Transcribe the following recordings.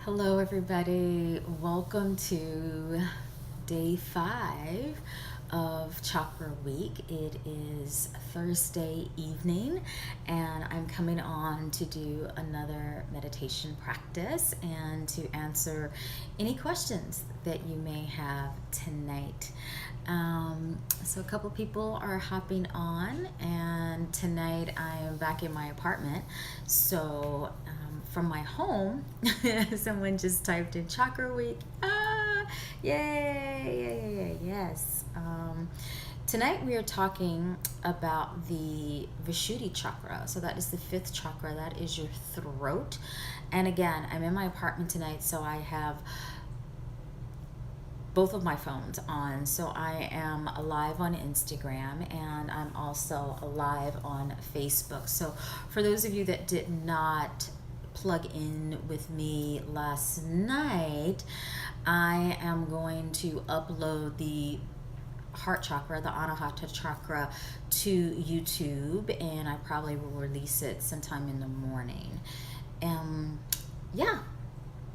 Hello, everybody. Welcome to day 5 of Chakra Week. It is Thursday evening, and I'm coming on to do another meditation practice and to answer any questions that you may have tonight. So a couple people are hopping on, and tonight I am back in my apartment. So from my home, someone just typed in Chakra Week. Ah, yay, yes. Tonight we are talking about the Vishuddhi chakra. So that is the 5th chakra. That is your throat. And again, I'm in my apartment tonight, so I have both of my phones on. So I am live on Instagram, and I'm also live on Facebook. So for those of you that did not plug in with me last night, I am going to upload the heart chakra, the Anahata chakra, to YouTube, and I probably will release it sometime in the morning. Yeah.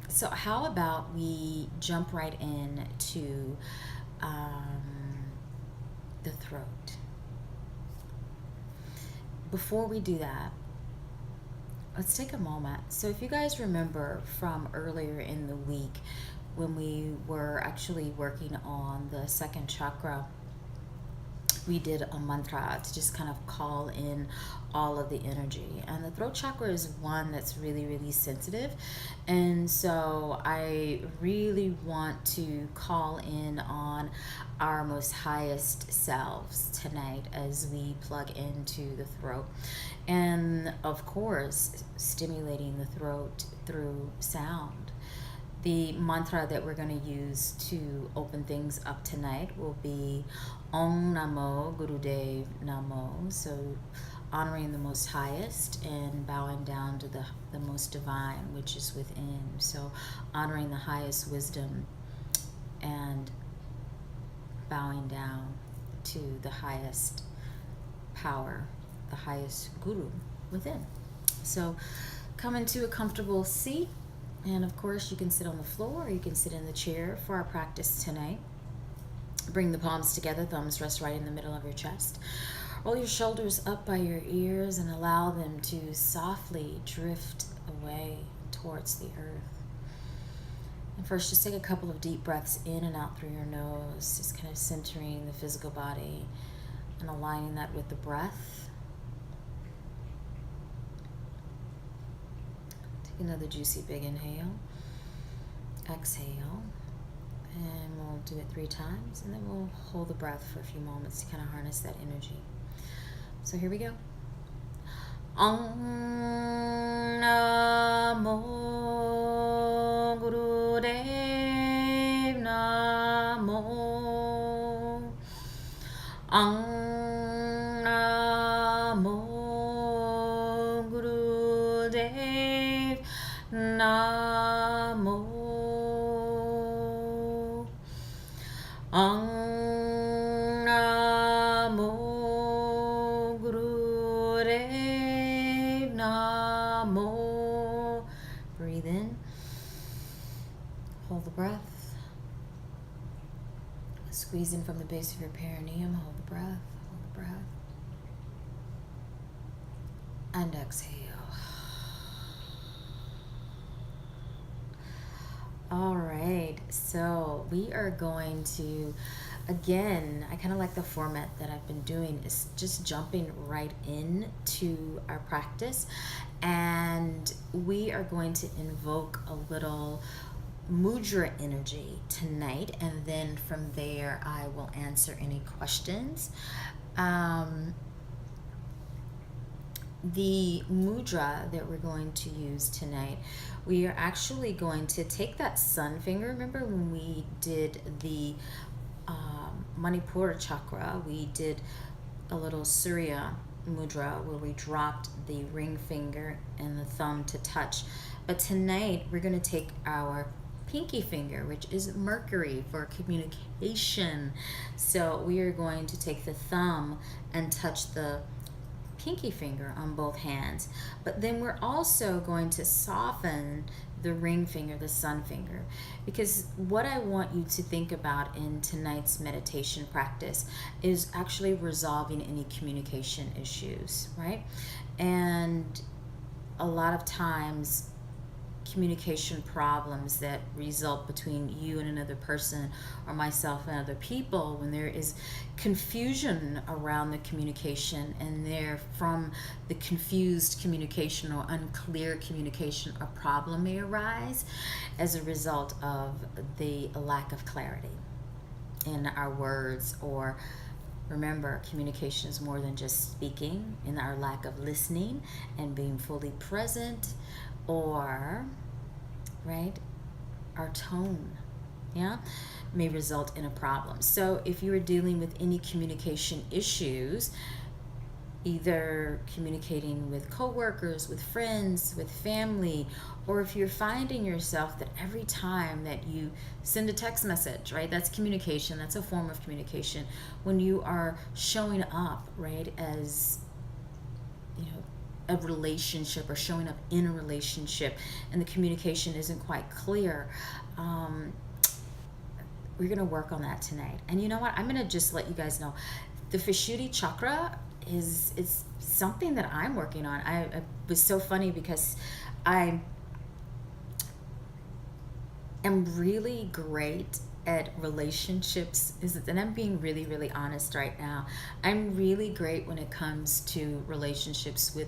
So how about we jump right in to the throat. Before we do that, let's take a moment. So if you guys remember from earlier in the week when we were actually working on the 2nd chakra, we did a mantra to just kind of call in all of the energy. And the throat chakra is one that's really, really sensitive. And so I really want to call in on our most highest selves tonight as we plug into the throat. And of course, stimulating the throat through sound. The mantra that we're going to use to open things up tonight will be Om Namo Gurudev Namo. So honoring the most highest and bowing down to the most divine, which is within. So honoring the highest wisdom and bowing down to the highest power, the highest guru within. So come into a comfortable seat. And of course, you can sit on the floor or you can sit in the chair for our practice tonight. Bring the palms together, thumbs rest right in the middle of your chest. Roll your shoulders up by your ears and allow them to softly drift away towards the earth. And first, just take a couple of deep breaths in and out through your nose, just kind of centering the physical body and aligning that with the breath. Another juicy big inhale, exhale, and we'll do it 3 times, and then we'll hold the breath for a few moments to kind of harness that energy. So here we go. Om Namo Gurudev Namo. Om Namo Gurudev Namo. Om Namo Gurudev Namo. Breathe in. Hold the breath. Squeeze in from the base of your perineum. Hold the breath. Hold the breath. And exhale. All right, so we are going to, again, I kind of like the format that I've been doing is just jumping right into our practice, and we are going to invoke a little mudra energy tonight, and then from there I will answer any questions. The mudra that we're going to use tonight, we are actually going to take that sun finger. Remember when we did the Manipura chakra, we did a little Surya mudra where we dropped the ring finger and the thumb to touch. But tonight we're going to take our pinky finger, which is Mercury for communication. So we are going to take the thumb and touch the pinky finger on both hands. But then we're also going to soften the ring finger, the sun finger, because what I want you to think about in tonight's meditation practice is actually resolving any communication issues, right? And a lot of times communication problems that result between you and another person, or myself and other people, when there is confusion around the communication, and there from the confused communication or unclear communication, a problem may arise as a result of the lack of clarity in our words. Or remember, communication is more than just speaking, in our lack of listening and being fully present, or right, our tone, yeah, may result in a problem. So if you are dealing with any communication issues, either communicating with coworkers, with friends, with family, or if you're finding yourself that every time that you send a text message, right, that's communication, that's a form of communication, when you are showing up, right, as, you know, a relationship, or showing up in a relationship, and the communication isn't quite clear, we're going to work on that tonight. And you know what, I'm going to just let you guys know, the Vishuddhi chakra is something that I'm working on. I was so funny because I am really great at relationships, and I'm being really, really honest right now. I'm really great when it comes to relationships with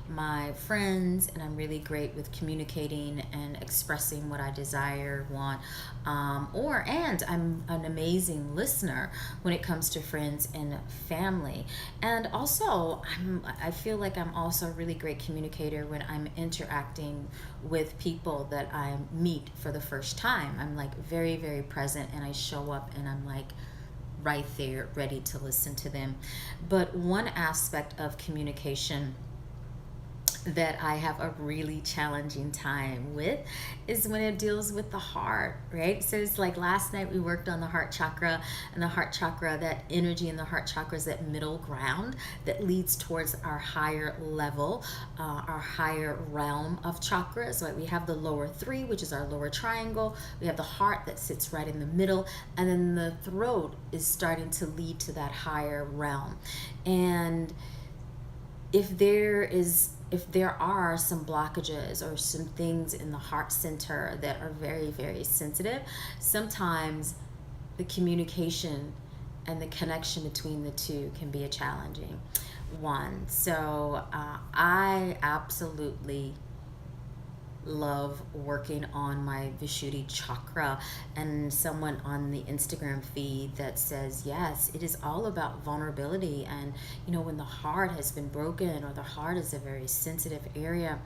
my friends, and I'm really great with communicating and expressing what I desire, want, and I'm an amazing listener when it comes to friends and family. And also, I feel like I'm also a really great communicator when I'm interacting with people that I meet for the first time. I'm like very, very present, and I show up, and I'm like right there ready to listen to them. But one aspect of communication that I have a really challenging time with is when it deals with the heart, right? So it's like last night we worked on the heart chakra, and the heart chakra, that energy in the heart chakra is that middle ground that leads towards our higher level, our higher realm of chakras, right? We have the lower three, which is our lower triangle. We have the heart that sits right in the middle, and then the throat is starting to lead to that higher realm. And if there are some blockages or some things in the heart center that are very, very sensitive, sometimes the communication and the connection between the two can be a challenging one. So I absolutely love working on my Vishuddhi chakra, and someone on the Instagram feed that says, yes, it is all about vulnerability. And you know, when the heart has been broken, or the heart is a very sensitive area,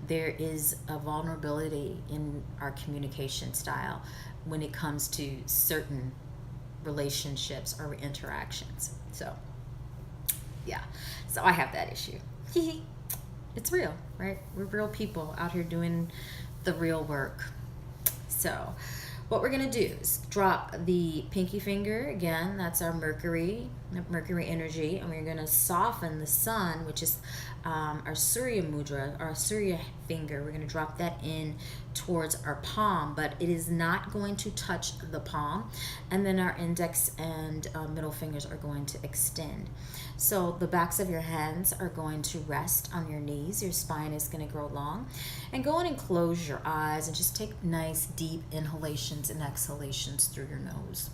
there is a vulnerability in our communication style when it comes to certain relationships or interactions. So yeah, so I have that issue. It's real, right? We're real people out here doing the real work. So what we're going to do is drop the pinky finger again. That's our Mercury energy. And we're going to soften the sun, which is our Surya mudra, our Surya finger. We're going to drop that in towards our palm, but it is not going to touch the palm. And then our index and middle fingers are going to extend. So the backs of your hands are going to rest on your knees. Your spine is going to grow long. And go in and close your eyes and just take nice deep inhalations and exhalations through your nose.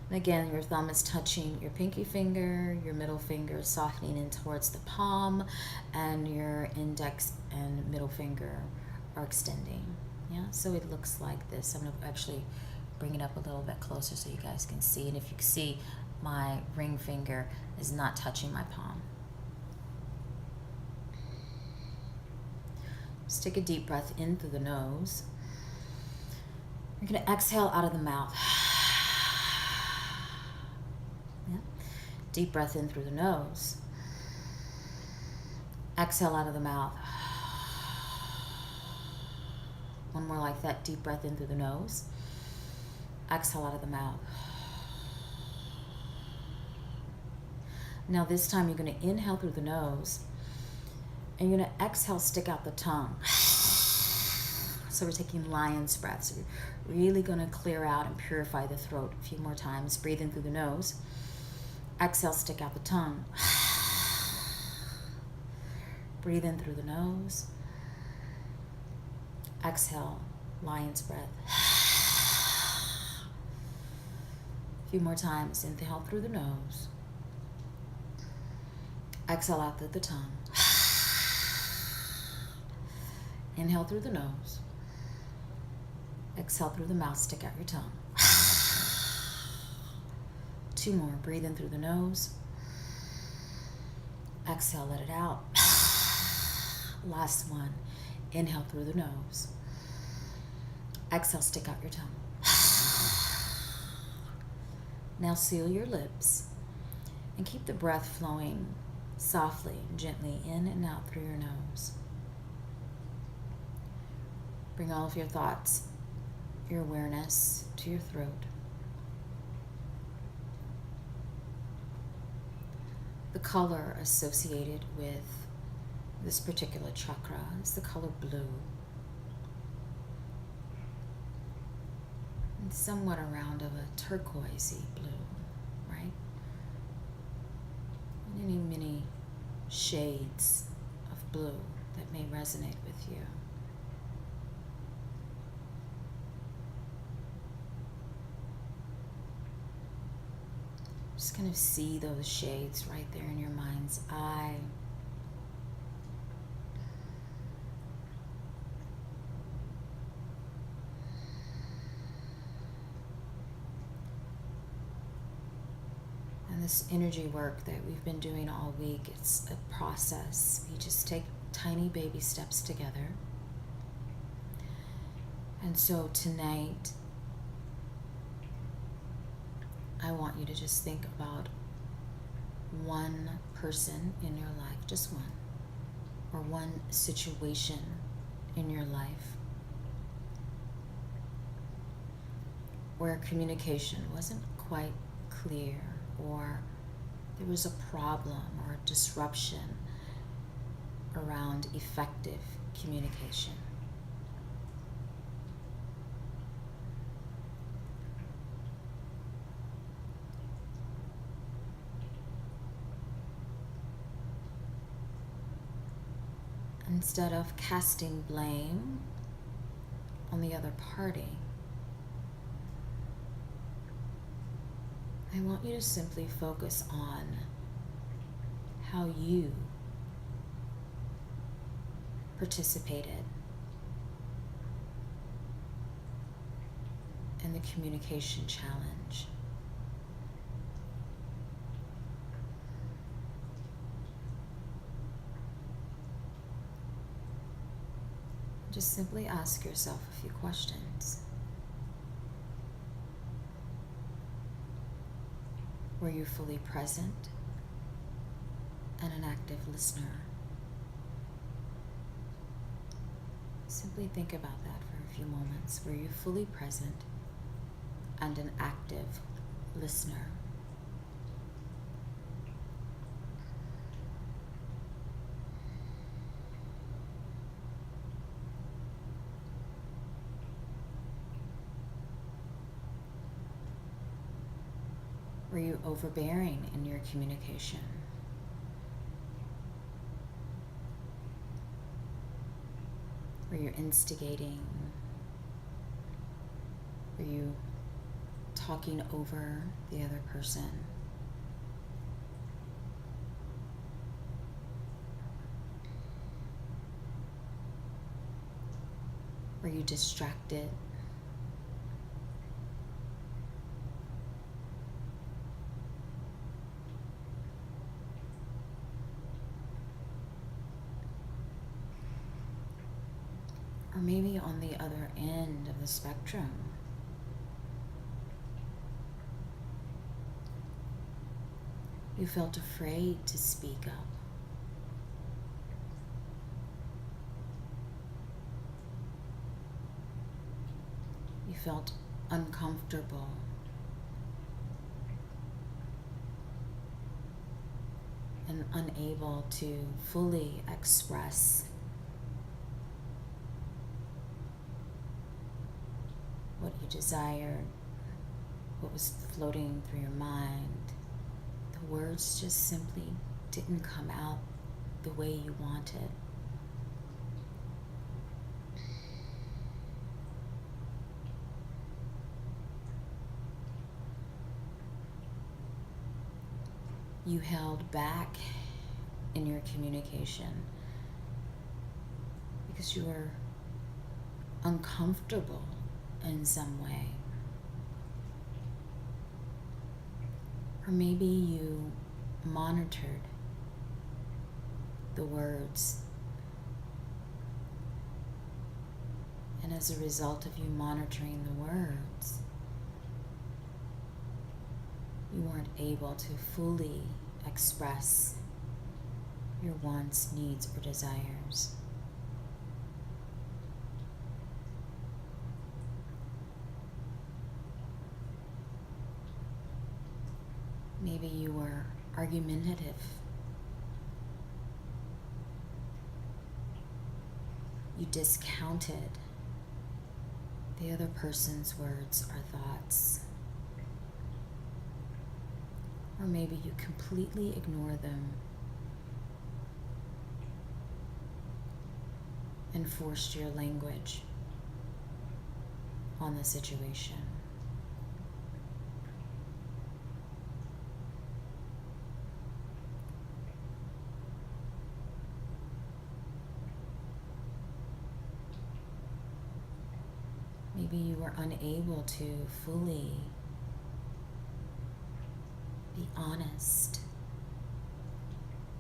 And again, your thumb is touching your pinky finger, your middle finger is softening in towards the palm, and your index and middle finger are extending. Yeah, so it looks like this. I'm going to actually bring it up a little bit closer so you guys can see. And if you can see, my ring finger is not touching my palm. Just take a deep breath in through the nose. You're going to exhale out of the mouth. Yeah. Deep breath in through the nose. Exhale out of the mouth. One more like that. Deep breath in through the nose. Exhale out of the mouth. Now this time you're going to inhale through the nose, and you're going to exhale, stick out the tongue. So we're taking lion's breath. So we're really going to clear out and purify the throat a few more times. Breathe in through the nose. Exhale, stick out the tongue. Breathe in through the nose. Exhale, lion's breath. A few more times. Inhale through the nose. Exhale out through the tongue. Inhale through the nose. Exhale through the mouth, stick out your tongue. 2 more. Breathe in through the nose. Exhale, let it out. Last one. Inhale through the nose. Exhale, stick out your tongue. Now seal your lips and keep the breath flowing softly and gently in and out through your nose. Bring all of your thoughts, your awareness to your throat. The color associated with this particular chakra is the color blue. It's somewhat around of a turquoisey blue, right? Many shades of blue that may resonate with you. Just kind of see those shades right there in your mind's eye. And this energy work that we've been doing all week, it's a process. We just take tiny baby steps together. And so tonight, I want you to just think about one person in your life, just one, or one situation in your life where communication wasn't quite clear, or there was a problem or a disruption around effective communication. Instead of casting blame on the other party, I want you to simply focus on how you participated in the communication challenge. Just simply ask yourself a few questions. Were you fully present and an active listener? Simply think about that for a few moments. Were you fully present and an active listener? Were you overbearing in your communication? Were you instigating? Were you talking over the other person? Were you distracted? Or maybe on the other end of the spectrum, you felt afraid to speak up. You felt uncomfortable. been unable to fully express what you desired, what was floating through your mind. The words just simply didn't come out the way you wanted. You held back in your communication because you were uncomfortable in some way. Or maybe you monitored the words, and as a result of you monitoring the words, you weren't able to fully express your wants, needs, or desires. Maybe you were argumentative. You discounted the other person's words or thoughts. Or maybe you completely ignore them and forced your language on the situation. Maybe you were unable to fully be honest.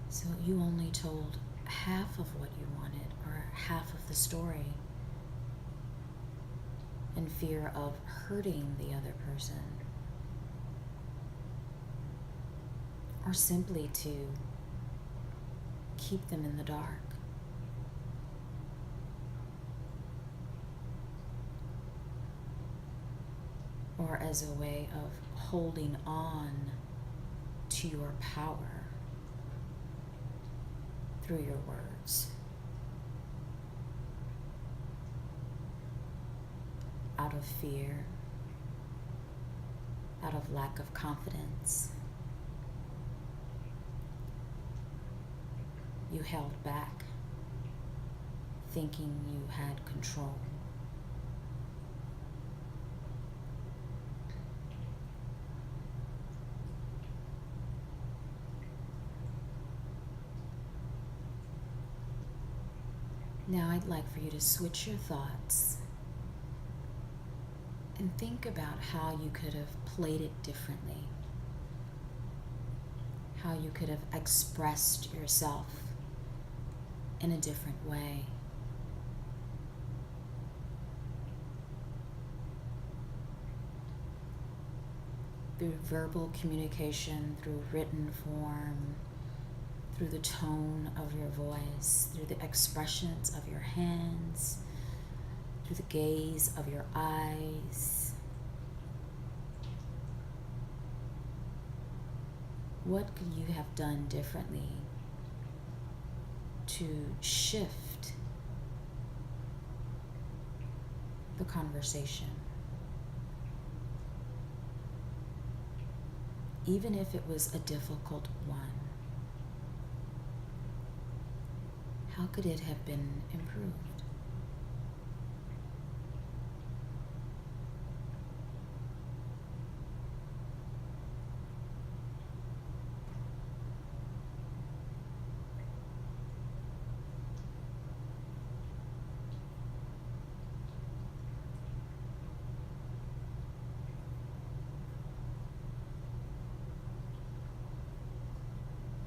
So you only told half of what you wanted or half of the story in fear of hurting the other person, or simply to keep them in the dark. Or as a way of holding on to your power through your words. Out of fear, out of lack of confidence, you held back, thinking you had control. Now I'd like for you to switch your thoughts and think about how you could have played it differently, how you could have expressed yourself in a different way. Through verbal communication, through written form, through the tone of your voice, through the expressions of your hands, through the gaze of your eyes. What could you have done differently to shift the conversation? Even if it was a difficult one. How could it have been improved?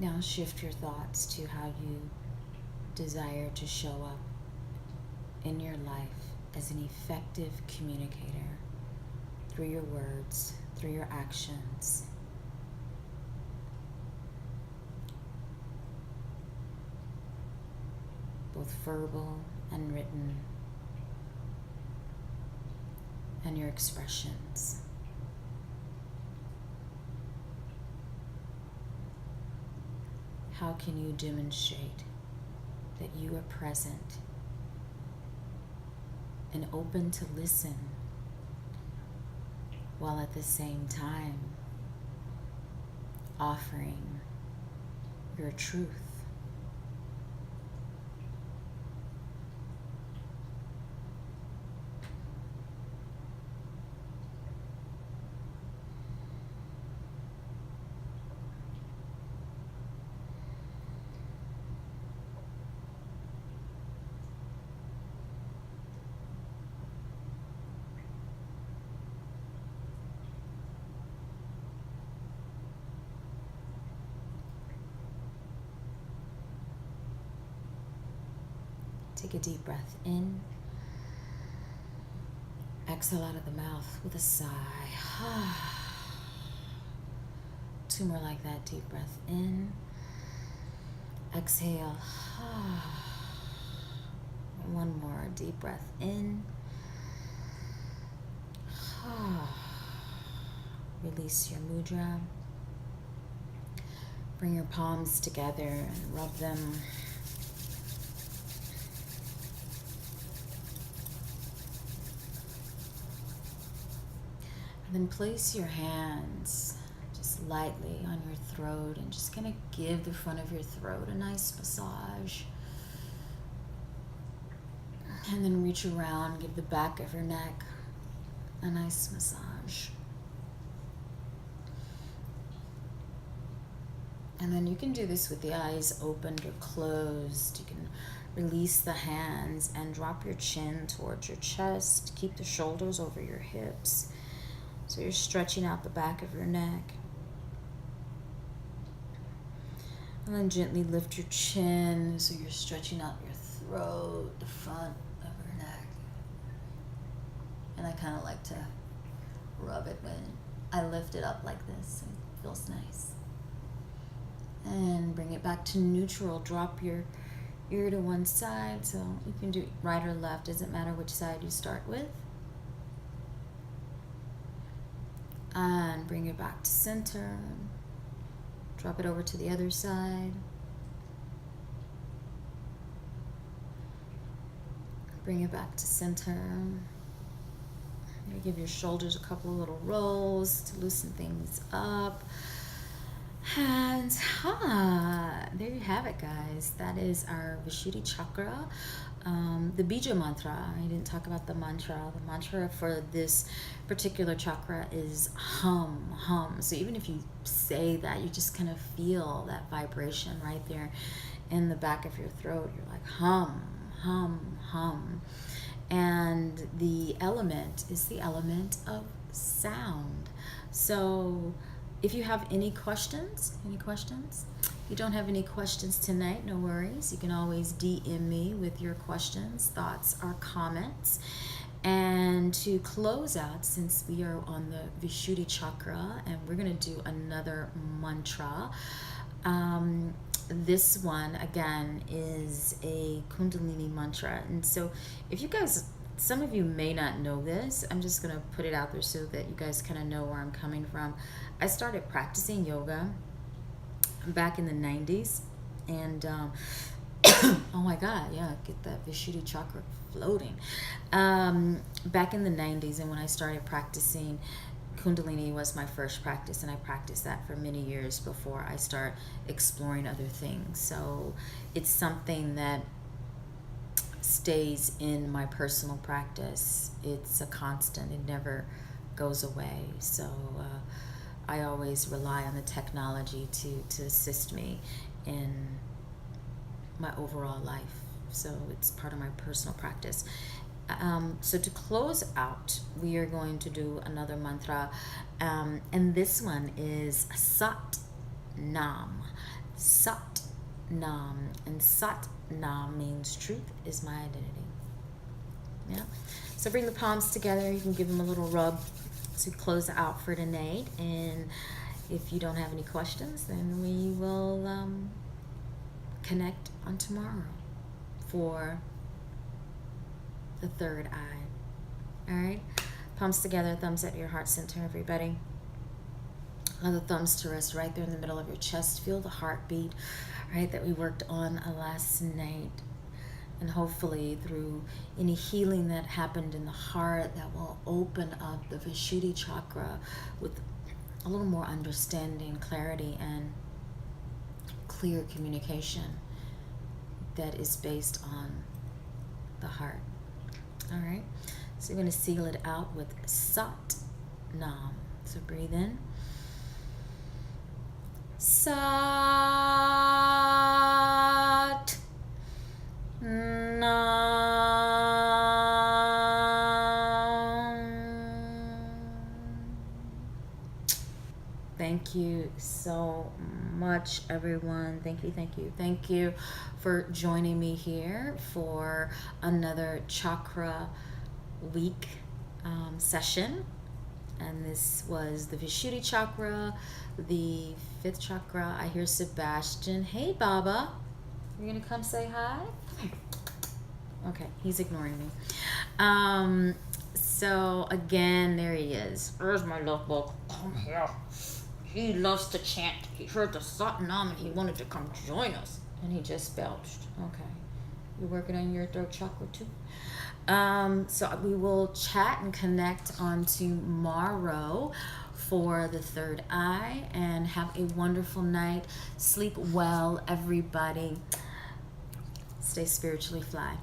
Now shift your thoughts to how you desire to show up in your life as an effective communicator through your words, through your actions. Both verbal and written, and your expressions. How how can you demonstrate that you are present and open to listen, while at the same time offering your truth? Take a deep breath in. Exhale out of the mouth with a sigh. 2 more like that. Deep breath in. Exhale. 1 more. Deep breath in. Release your mudra. Bring your palms together and rub them. And then place your hands just lightly on your throat and just kind of give the front of your throat a nice massage. And then reach around, give the back of your neck a nice massage. And then you can do this with the eyes opened or closed. You can release the hands and drop your chin towards your chest. Keep the shoulders over your hips. So you're stretching out the back of your neck. And then gently lift your chin so you're stretching out your throat, the front of your neck. And I kind of like to rub it when I lift it up like this. It feels nice. And bring it back to neutral. Drop your ear to one side. So you can do right or left. Doesn't matter which side you start with. And bring it back to center. Drop it over to the other side. Bring it back to center. Maybe give your shoulders a couple of little rolls to loosen things up. And there you have it, guys. That is our Vishuddhi Chakra. The Bija mantra. I didn't talk about the mantra. The mantra for this particular chakra is hum, hum. So even if you say that, you just kind of feel that vibration right there in the back of your throat. You're like hum, hum, hum. And the element is the element of sound. So if you have any questions, if you don't have any questions tonight, no worries. You can always DM me with your questions, thoughts, or comments. And to close out, since we are on the Vishuddhi Chakra, and we're going to do another mantra. This one, again, is a Kundalini mantra. And so if you guys, some of you may not know this, I'm just going to put it out there so that you guys kind of know where I'm coming from. I started practicing yoga back in the 90s. And, oh my God, yeah, get that Vishuddhi Chakra floating. Back in the 90s, and when I started practicing, Kundalini was my first practice, and I practiced that for many years before I start exploring other things. So it's something that stays in my personal practice. It's a constant. It never goes away. So I always rely on the technology to assist me in my overall life. So it's part of my personal practice. So to close out, we are going to do another mantra, and this one is Sat Nam. Sat Nam, and Sat Nam means truth is my identity. Yeah. So bring the palms together. You can give them a little rub to close out for tonight. And if you don't have any questions, then we will connect on tomorrow for the third eye. All right, palms together, thumbs at your heart center, everybody. Allow the thumbs to rest right there in the middle of your chest. Feel the heartbeat, right, that we worked on last night. And hopefully through any healing that happened in the heart, that will open up the Vishuddhi chakra with a little more understanding, clarity, and clear communication that is based on the heart. All right, so you're going to seal it out with Sat Nam. So breathe in. Sat Nam. Thank you so much, everyone. Thank you, thank you, thank you for joining me here for another Chakra Week session. And this was the Vishuddhi chakra, the 5th chakra. I hear Sebastian. Hey, Baba. You're going to come say hi? Okay, he's ignoring me. So, again, there he is. Where's my love bug? Come here. He loves to chant. He heard the Sat Nam and he wanted to come join us. And he just belched. Okay. You're working on your throat chakra too? So we will chat and connect on tomorrow for the third eye, and have a wonderful night. Sleep well, everybody. Stay spiritually fly.